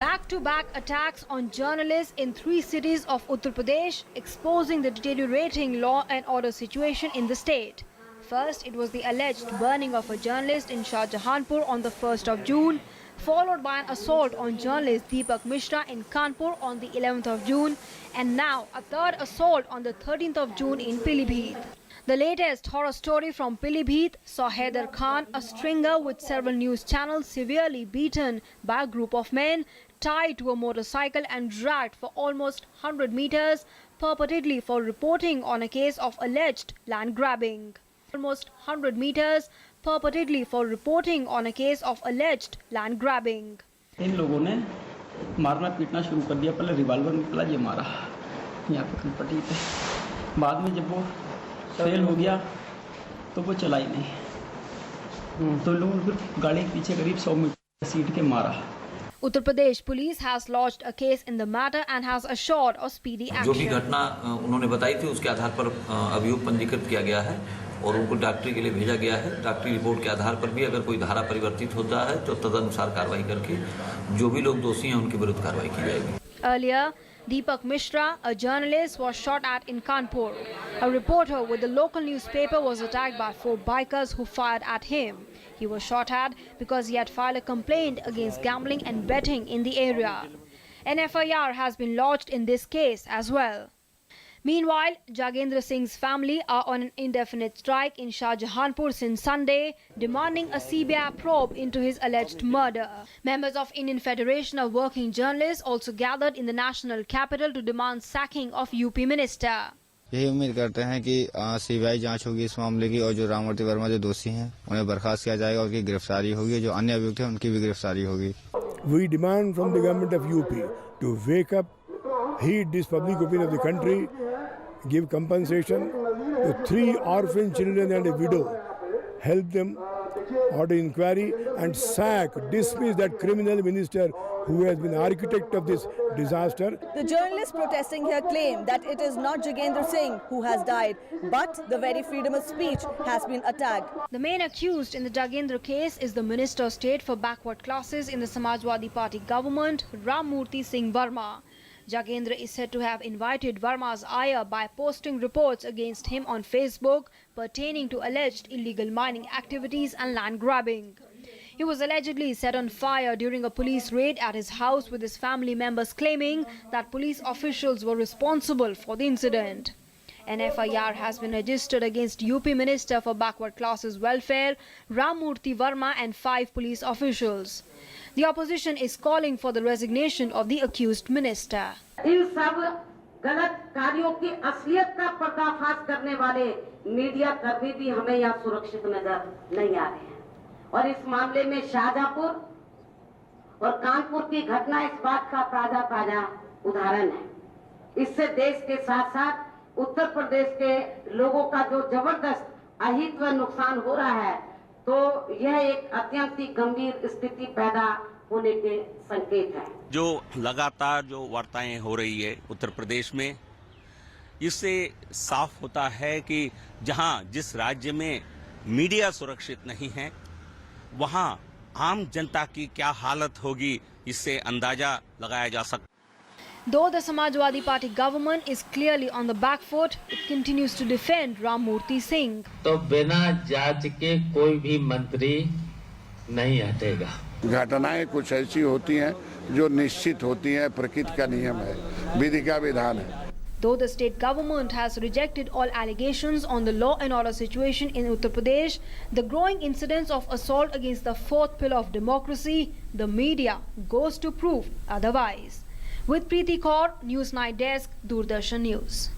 Back-to-back attacks on journalists in 3 cities of Uttar Pradesh, exposing the deteriorating law and order situation in the state. First, it was the alleged burning of a journalist in Shahjahanpur on the 1st of June, followed by an assault on journalist Deepak Mishra in Kanpur on the 11th of June, and now a third assault on the 13th of June in Pilibhit. The latest horror story from Pilibhit saw Haider Khan, a stringer with several news channels, severely beaten by a group of men, tied to a motorcycle and dragged for almost 100 meters, purportedly for reporting on a case of alleged land grabbing. Almost 100 meters, purportedly for reporting on a case of alleged land grabbing. इन लोगों ने मारना पीटना शुरू कर दिया। पहले revolver निकला, ये मारा यहाँ पे कनपट्टी पे। बाद में जब वो फेल हो गया तो वो चला ही नहीं, तो लोगों ने फिर गाड़ी के पीछे करीब 100 मीटर सीट के मारा। Uttar Pradesh police has lodged a case in the matter and has assured a speedy action. जो भी घटना उन्होंने बताई थी उसके आधार पर अभियोग पंजीकृत किया गया है और उनको डॉक्टरी के लिए भेजा गया है। डॉक्टरी रिपोर्ट के आधार पर भी अगर कोई धारा परिवर्तित होता है तो तदनुसार कार्रवाई करके जो भी लोग दोषी हैं उनके विरुद्ध कार्रवाई की जाएगी। Earlier, Deepak Mishra, a journalist, was shot at in Kanpur. A reporter with the local newspaper was attacked by 4 bikers who fired at him. He was shot at because he had filed a complaint against gambling and betting in the area. An FIR has been lodged in this case as well. Meanwhile, Jagendra Singh's family are on an indefinite strike in Shahjahanpur since Sunday, demanding a CBI probe into his alleged murder. Members of Indian Federation of Working Journalists also gathered in the national capital to demand sacking of UP minister. यही उम्मीद करते हैं कि CBI जांच होगी इस मामले की और जो राममूर्ति वर्मा जो दोषी हैं उन्हें बर्खास्त किया जाएगा, उनकी गिरफ्तारी होगी, जो अन्य अभियुक्त हैं उनकी भी गिरफ्तारी होगी। We demand from the government of UP to wake up, heed this public opinion of the country, give compensation to 3 orphan children and a widow, help them, order inquiry and sack, dismiss that criminal minister who has been architect of this disaster. The journalists protesting here claim that it is not Jagendra Singh who has died, but the very freedom of speech has been attacked. The main accused in the Jagendra case is the Minister of State for Backward Classes in the Samajwadi Party government, Rammurthy Singh Varma. Jagendra is said to have invited Varma's ire by posting reports against him on Facebook pertaining to alleged illegal mining activities and land grabbing. He was allegedly set on fire during a police raid at his house, with his family members claiming that police officials were responsible for the incident. An FIR has been registered against UP Minister for Backward Classes Welfare, Rammurthy Varma, and 5 police officials. The opposition is calling for the resignation of the accused minister. इन सब गलत कार्यों की असलियत का पर्दाफाश करने वाले media कर्मी भी हमें यहाँ सुरक्षित नजर नहीं आ रहे हैं, और इस मामले में शाहजहांपुर और कानपुर की घटना इस बात का ताजा उदाहरण है। इससे देश के साथ साथ उत्तर प्रदेश के लोगों का जो जबरदस्त अहित व नुकसान हो रहा है, तो यह एक अत्यंत ही गंभीर स्थिति पैदा होने के संकेत है। जो लगातार जो वार्ताएं हो रही है उत्तर प्रदेश में, इससे साफ होता है कि जहां जिस राज्य में मीडिया सुरक्षित नहीं है, वहां आम जनता की क्या हालत होगी, इससे अंदाजा लगाया जा सकता है। Though the Samajwadi Party government is clearly on the back foot, it continues to defend Rammurthy Singh. तो बिना जांच के कोई भी मंत्री नहीं हटेगा। घटनाएं कुछ ऐसी होती हैं जो निश्चित होती हैं, प्रकृति का नियम है, विधि का विधान है। Though the state government has rejected all allegations on the law and order situation in Uttar Pradesh, the growing incidents of assault against the 4th pillar of democracy, the media, goes to prove otherwise. With Preeti Kaur, News Night Desk, Doordarshan News.